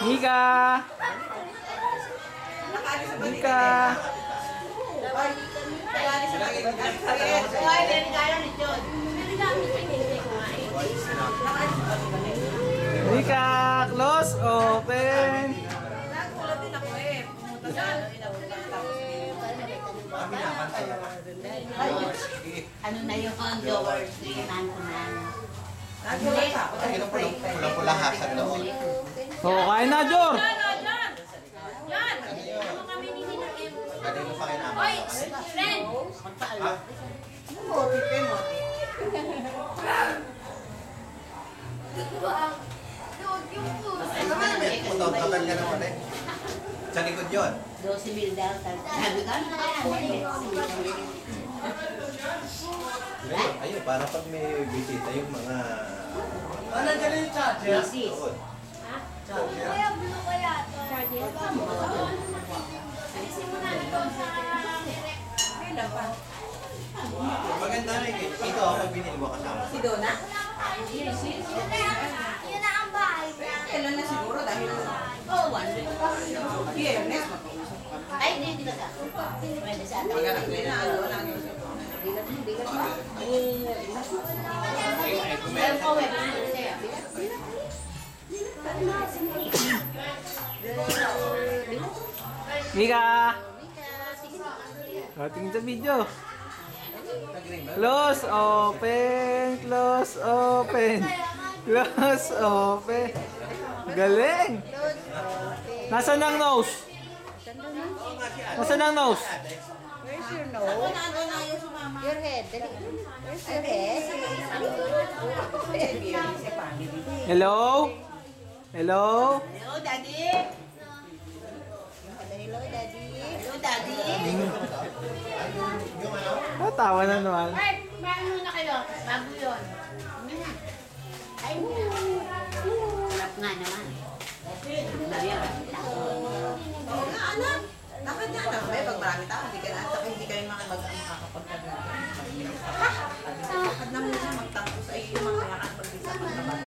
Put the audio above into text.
Mika! Mika! Mika! Close! Open! Ano na yung doors? Inan ko na. Pulang-pula hasag doon. Oo, kain na, Jor! Kanino pa kayo naman? Oy, friend! Putol, kapal ka naman eh. Sa likod yun. 12,000 daw. Sabi ko, ano kaya? Ayun, para pag may bisita yung mga... Ano dyan yung charger? Masis. Doon. Kuya, blue kaya ito. Alisin mo na ito sa direct. Maganda rin. Ito ako pag binili mo kasama. Si Donna? Yun na ang bahay niya. Kailan na siguro dahil Oh, 100. Biyernes, mag-uusap kami. Ay, hindi ka. Pwede sa atin. Maghanap na yun, ano, lang yun. Bigat mo. Meron ko, web. Mika! O, tingin sa video. Close, open, close, open. Close, open. Galing! Nasaan ang nose? Nasaan ang nose? Where's your nose? Your head. Dali. Where's your head? Hello? Hello? Hello, Daddy. Hello, Daddy. Hello, Daddy. Natawa na naman. Ay, maano na kayo? Bago yun. Ay, harap nga naman. Oo nga, anak. Dapat nga, anak. May pag marami tao, hindi kayo makakapagkagawa.